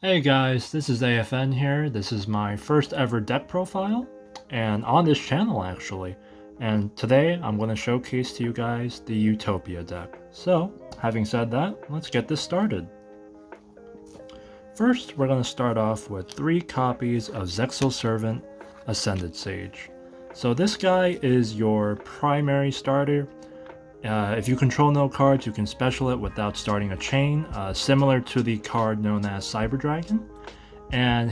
Hey guys, this is A.F.N here. This is my first ever deck profile, and on this channel actually. And today I'm going to showcase to you guys the Utopia deck. So, having said that, let's get this started. First, we're going to start off with 3 copies of Zeil Servant, Ascended Sage. So this guy is your primary starter. If you control no cards, you can special it without starting a chain, similar to the card known as Cyber Dragon. And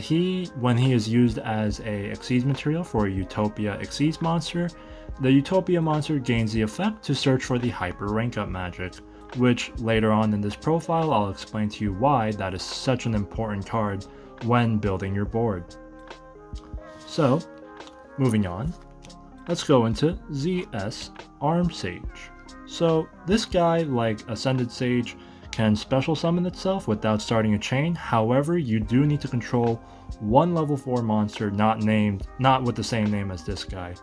when he is used as a Xyz material for a Utopia Xyz monster, the Utopia monster gains the effect to search for the Hyper Rank Up magic, which later on in this profile I'll explain to you why that is such an important card when building your board. So, moving on, let's go into ZS Arm Sage. So this guy, like Ascended Sage, can special summon itself without starting a chain. However, you do need to control one level 4 monster not with the same name as this guy.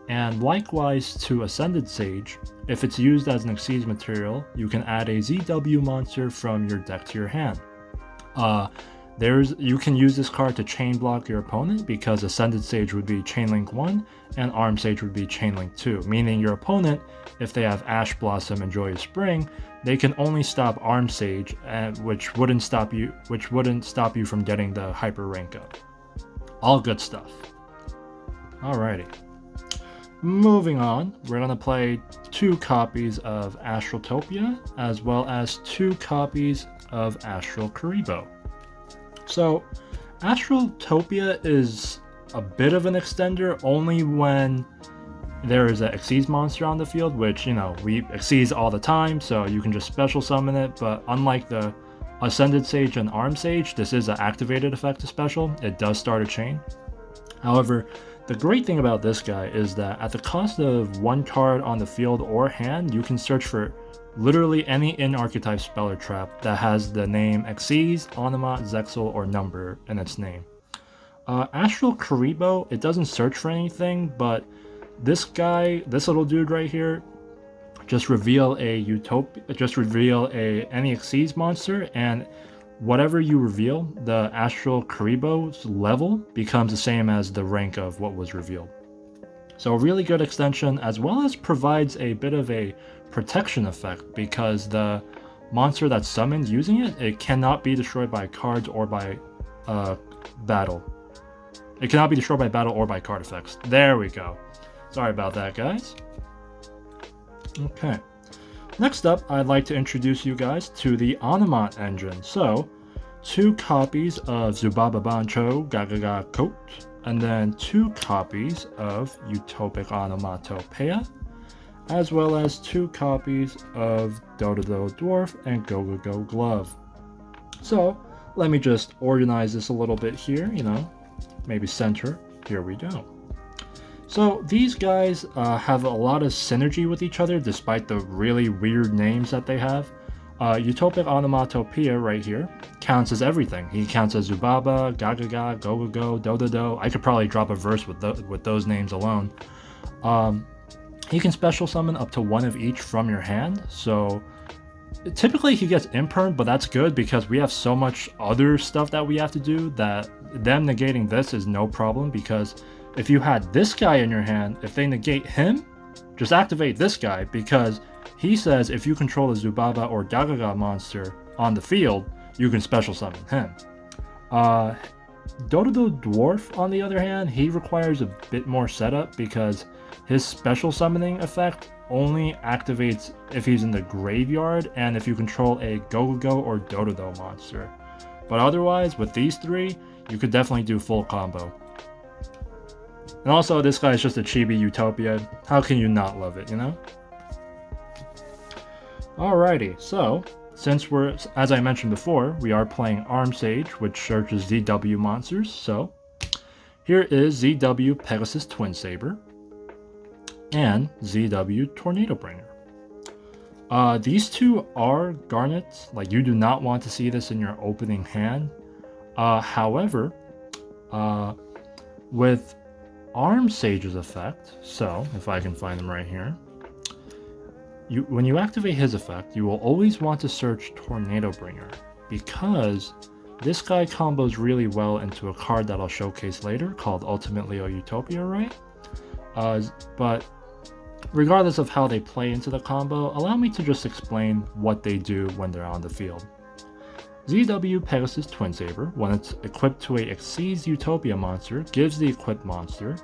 And likewise to Ascended Sage, if it's used as an Xyz material, you can add a ZW monster from your deck to your hand. You can use this card to chain block your opponent because Ascended Sage would be Chainlink 1 and Arm Sage would be Chainlink 2, meaning your opponent, if they have Ash Blossom and Joyous Spring, they can only stop Arm Sage, which wouldn't stop you from getting the Hyper Rank Up. All good stuff. Alrighty. Moving on, we're going to play 2 copies of Astraltopia as well as 2 copies of Astral Karibo. So, Astraltopia is a bit of an extender only when there is an Xyz monster on the field, which, we Xyz all the time, so you can just special summon it, but unlike the Ascended Sage and Arm Sage, this is an activated effect to special. It does start a chain. However, the great thing about this guy is that at the cost of 1 card on the field or hand, you can search for literally any in-archetype spell or trap that has the name Xyz, Onomat, Zeil, or number in its name. Astral Karibo, it doesn't search for anything, but this little dude right here, just reveal any Xyz monster, and whatever you reveal, the Astral Karibo's level becomes the same as the rank of what was revealed. So a really good extension, as well as provides a bit of a protection effect because the monster that's summoned using it cannot be destroyed by cards or by battle. It cannot be destroyed by battle or by card effects. There we go. Sorry about that, guys. Okay. Next up, I'd like to introduce you guys to the Onomat engine. So, 2 copies of Zubaba Bancho Gagaga Coat, and then 2 copies of Utopic Onomatopoeia, as well as 2 copies of Dododo Dwarf and Go-Go-Go Glove. So, let me just organize this a little bit here, maybe center. Here we go. So, these guys have a lot of synergy with each other despite the really weird names that they have. Utopic Onomatopoeia right here counts as everything. He counts as Zubaba, Gagaga, Go-Go-Go, Do-Do-Do. I could probably drop a verse with those names alone. He can special summon up to 1 of each from your hand, so typically he gets imperm, but that's good because we have so much other stuff that we have to do that them negating this is no problem, because if you had this guy in your hand, if they negate him, just activate this guy, because he says if you control a Zubaba or Gagaga monster on the field, you can special summon him. Dododo Dwarf, on the other hand, he requires a bit more setup because his special summoning effect only activates if he's in the graveyard and if you control a Go-Go-Go or Dododo monster. But otherwise, with these 3, you could definitely do full combo. And also, this guy is just a chibi Utopia. How can you not love it, Alrighty, so, since as I mentioned before, we are playing Arm Sage, which searches ZW monsters, so here is ZW Pegasus Twin Saber and ZW Tornado Bringer. These 2 are garnets, like you do not want to see this in your opening hand. However, with Arm Sage's effect, so if I can find them right here, when you activate his effect, you will always want to search Tornado Bringer because this guy combos really well into a card that I'll showcase later called Ultimately a Utopia, right? But regardless of how they play into the combo, allow me to just explain what they do when they're on the field. ZW Pegasus Twin Saber, when it's equipped to a Exceeds Utopia monster, gives the equipped monster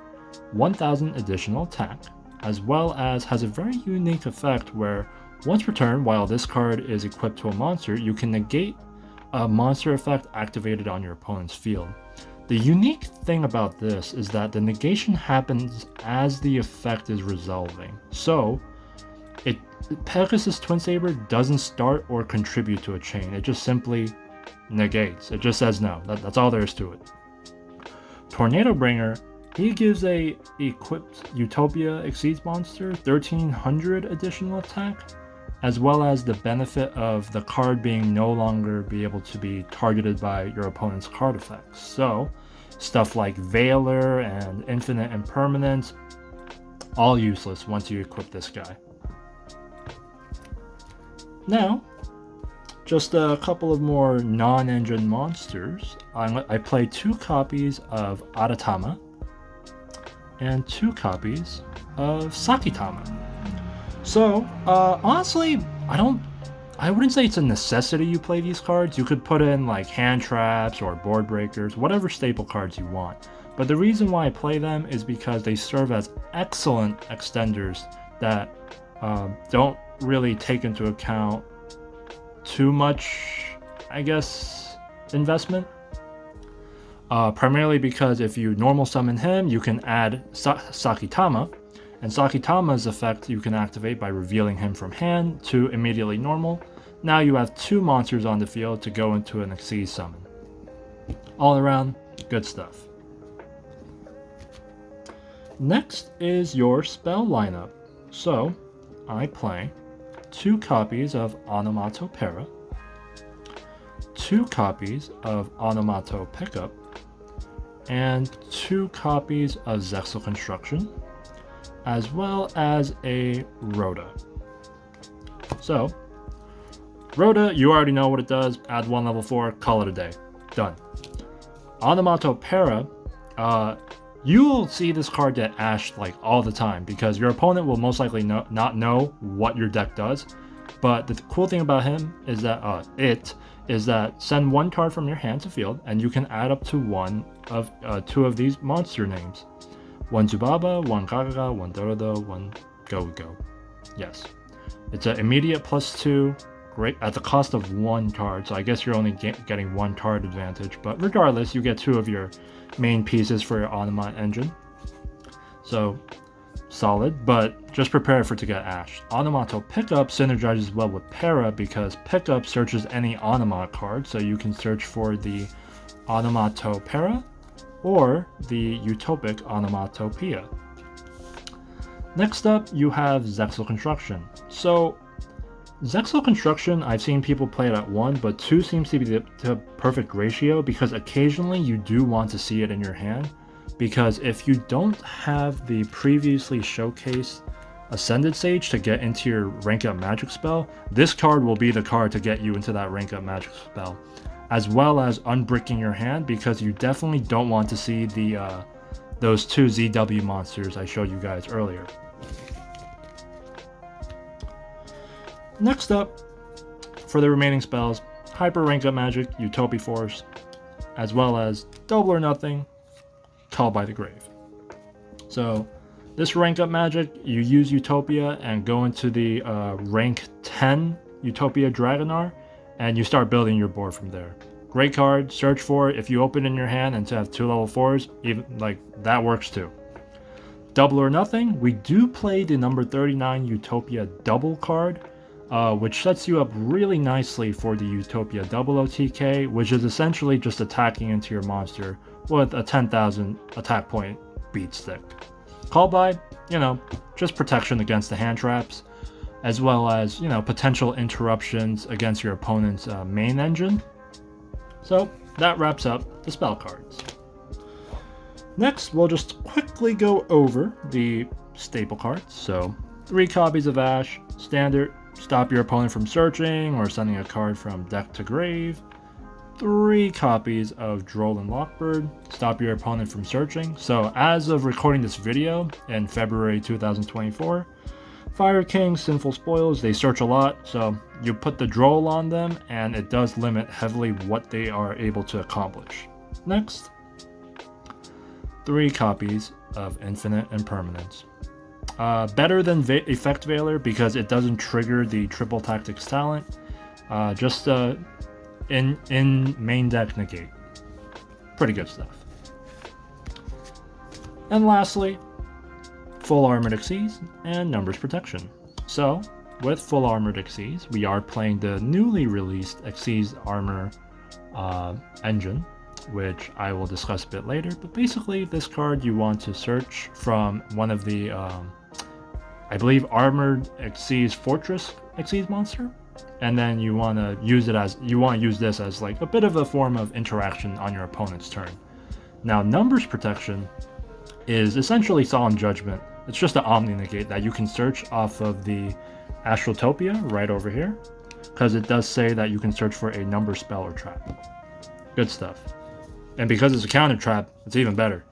1000 additional attack, as well as has a very unique effect where once per turn, while this card is equipped to a monster, you can negate a monster effect activated on your opponent's field. The unique thing about this is that the negation happens as the effect is resolving. So, Pegasus Twin Saber doesn't start or contribute to a chain, it just simply negates. It just says no. That's all there is to it. Tornado Bringer, he gives a equipped Utopia Exceeds monster 1300 additional attack, as well as the benefit of the card being no longer be able to be targeted by your opponent's card effects. So, stuff like Veiler and Infinite Impermanence, all useless once you equip this guy. Now, just a couple of more non-engine monsters. I play 2 copies of Aratama and 2 copies of Sakitama. So, honestly, I wouldn't say it's a necessity you play these cards. You could put in like hand traps or board breakers, whatever staple cards you want. But the reason why I play them is because they serve as excellent extenders that don't really take into account too much, I guess, investment. Primarily because if you normal summon him, you can add Sakitama, and Sakitama's effect you can activate by revealing him from hand to immediately normal. Now you have 2 monsters on the field to go into an Exceed summon. All around, good stuff. Next is your spell lineup. So, I play 2 copies of Onomatopera, 2 copies of Onomato Pickup, and 2 copies of Zexal Construction, as well as a Rhoda. So, Rhoda, you already know what it does. Add 1 level 4, call it a day. Done. Onomatopera, you'll see this card get ashed like all the time because your opponent will most likely not know what your deck does. But the cool thing about him is that send 1 card from your hand to field, and you can add up to 2 of these monster names. 1 Zubaba, 1 Kagaga, 1 Dorodo, 1 Go-Go. Yes. It's an immediate +2, great at the cost of 1 card, so I guess you're only getting 1 card advantage, but regardless, you get 2 of your main pieces for your Onomat engine. So, solid, but just prepare for it to get ashed. Onomato Pickup synergizes well with Para because Pickup searches any Onomat card, so you can search for the Onomato Para or the Utopic Onomatopia. Next up, you have Zexal Construction. So, Zexal Construction, I've seen people play it at 1, but 2 seems to be the perfect ratio because occasionally you do want to see it in your hand. Because if you don't have the previously showcased Ascended Sage to get into your rank up magic spell, this card will be the card to get you into that rank up magic spell, as well as unbricking your hand because you definitely don't want to see those 2 ZW monsters I showed you guys earlier. Next up, for the remaining spells, Hyper Rank Up Magic, Utopia Force, as well as Double or Nothing, Call by the Grave. So, this rank up magic, you use Utopia and go into the rank 10 Utopia Dragonar, and you start building your board from there. Great card, search for it. If you open in your hand and to have 2 level 4s, even like that works too. Double or Nothing, we do play the number 39 Utopia Double card, which sets you up really nicely for the Utopia Double OTK, which is essentially just attacking into your monster with a 10,000 attack point beat stick. Call by, just protection against the hand traps, as well as, potential interruptions against your opponent's main engine. So that wraps up the spell cards. Next, we'll just quickly go over the staple cards. So 3 copies of Ash, standard, stop your opponent from searching or sending a card from deck to grave. 3 copies of Droll and Lockbird. Stop your opponent from searching. So as of recording this video in February 2024, Fire King, Sinful Spoils, they search a lot, so you put the Droll on them and it does limit heavily what they are able to accomplish. Next, 3 copies of Infinite Impermanence. Better than Effect Veiler because it doesn't trigger the Triple Tactics talent. Just in main deck negate. Pretty good stuff. And lastly, Full Armored Xyz and Numbers Protection. So, with Full Armored Xyz, we are playing the newly released Xyz Armor engine, which I will discuss a bit later. But basically, this card you want to search from one of the, I believe, Armored Xyz Fortress Xyz monster, and then you want to use this as like a bit of a form of interaction on your opponent's turn. Now, Numbers Protection is essentially Solemn Judgment. It's just an Omni Negate that you can search off of the Utopia right over here, because it does say that you can search for a number spell or trap. Good stuff. And because it's a counter trap, it's even better.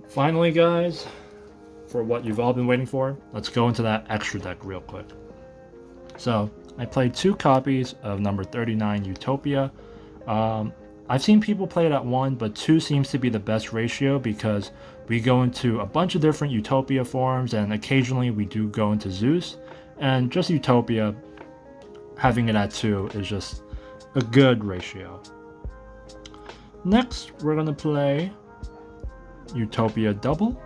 Finally, guys, for what you've all been waiting for, let's go into that extra deck real quick. So, I played 2 copies of number 39 Utopia. I've seen people play it at 1, but 2 seems to be the best ratio because we go into a bunch of different Utopia forms, and occasionally we do go into Zeus, and just Utopia, having it at 2 is just a good ratio. Next, we're going to play Utopia Double,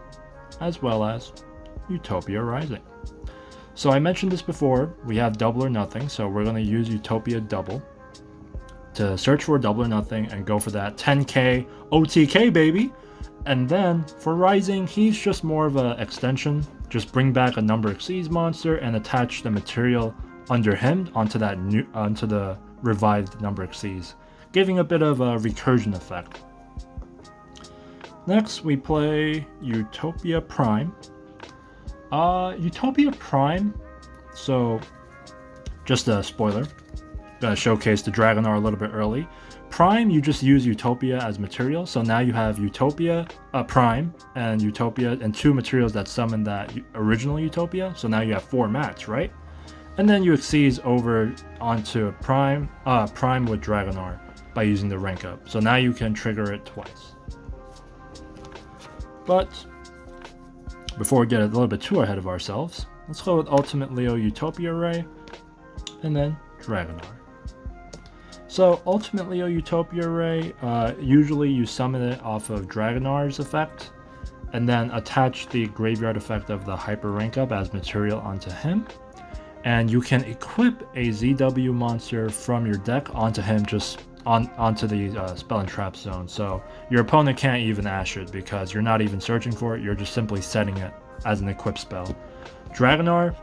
as well as Utopia Rising. So I mentioned this before, we have Double or Nothing, so we're going to use Utopia Double to search for Double or Nothing and go for that 10k OTK, baby. And then for Rising, he's just more of an extension. Just bring back a Number Xyz monster and attach the material under him onto the revived Number Xyz, giving a bit of a recursion effect. Next, we play Utopia Prime. Utopia Prime, so just a spoiler, gonna showcase the Dragonar a little bit early. Prime, you just use Utopia as material, so now you have Utopia, Prime, and Utopia, and 2 materials that summon that original Utopia, so now you have 4 max, right? And then you Xyz over onto Prime with Dragonar by using the rank up, so now you can trigger it twice. But before we get a little bit too ahead of ourselves, let's go with Ultimate Leo Utopia Ray, and then Dragonar. So Ultimate Leo Utopia Ray, usually you summon it off of Dragonar's effect, and then attach the graveyard effect of the Hyper Rank Up as material onto him. And you can equip a ZW monster from your deck onto him, just onto the spell and trap zone. So your opponent can't even ash it because you're not even searching for it, you're just simply setting it as an equip spell. Dragonar,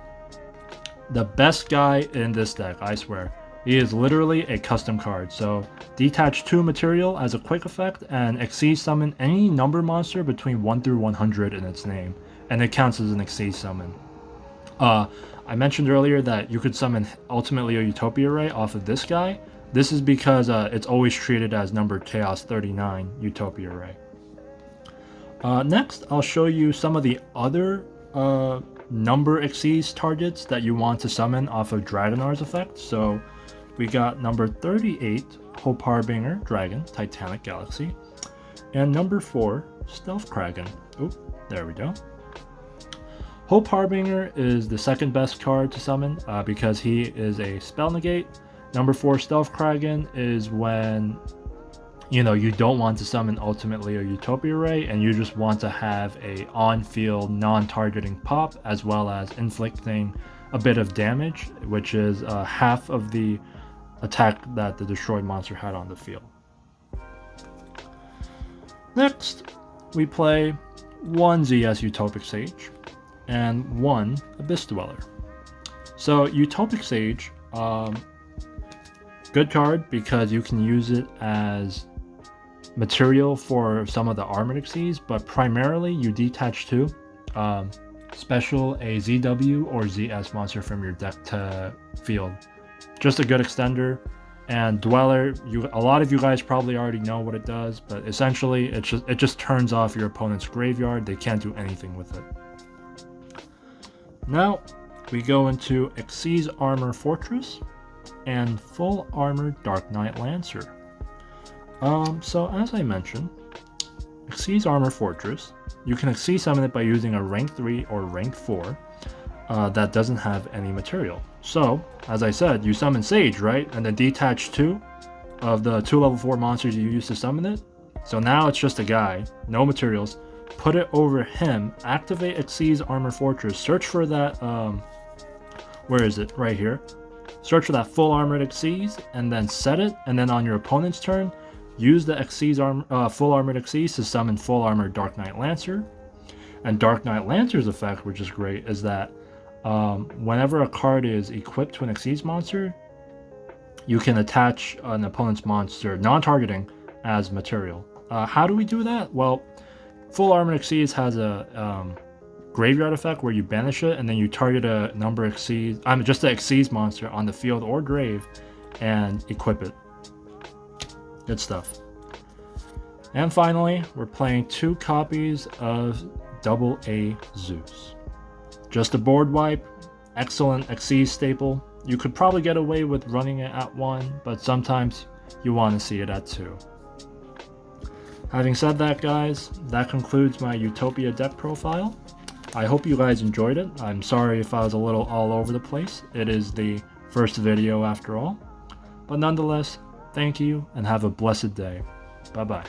the best guy in this deck, I swear. He is literally a custom card, so detach 2 material as a quick effect and Xyz summon any number monster between 1 through 100 in its name, and it counts as an Xyz summon. I mentioned earlier that you could summon Ultimate Leo Utopia Ray off of this guy. This is because it's always treated as number Chaos 39 Utopia Ray. Next, I'll show you some of the other number Xyz targets that you want to summon off of Dragonar's effect. So we got number 38, Hope Harbinger Dragon, Titanic Galaxy, and number 4, Stealth Kraken. Oh, there we go. Hope Harbinger is the second best card to summon because he is a spell negate. Number 4, Stealth Kraken, is when you don't want to summon Ultimate Leo Utopia Ray and you just want to have a on-field non-targeting pop as well as inflicting a bit of damage, which is half of the attack that the destroyed monster had on the field. Next, we play 1 ZS Utopic Sage and 1 Abyss Dweller. So Utopic Sage, good card because you can use it as material for some of the Armored Xyz, but primarily you detach 2, special a ZW or ZS monster from your deck to field. Just a good extender. And Dweller, a lot of you guys probably already know what it does, but essentially it just turns off your opponent's graveyard. They can't do anything with it. Now we go into Xyz Armor Fortress and Full Armor Dark Knight Lancer. So as I mentioned, Xyz Armor Fortress, you can Xyz summon it by using a rank 3 or rank 4 that doesn't have any material. So, as I said, you summon Sage, right? And then detach 2 of the 2 level 4 monsters you used to summon it. So now it's just a guy, no materials. Put it over him, activate Xyz Armor Fortress, search for that, where is it? Right here. Search for that full armored Xyz, and then set it, and then on your opponent's turn, use the full armored Xyz to summon full armored Dark Knight Lancer. And Dark Knight Lancer's effect, which is great, is that whenever a card is equipped to an Xyz monster, you can attach an opponent's monster, non-targeting, as material. How do we do that? Well, Full Armored Xyz has a graveyard effect where you banish it and then you target a number Xyz, just an Xyz monster on the field or grave and equip it. Good stuff. And finally, we're playing 2 copies of AA Zeus. Just a board wipe, excellent Xyz staple. You could probably get away with running it at 1, but sometimes you want to see it at 2. Having said that, guys, that concludes my Utopia deck profile. I hope you guys enjoyed it. I'm sorry if I was a little all over the place. It is the first video after all. But nonetheless, thank you and have a blessed day. Bye-bye.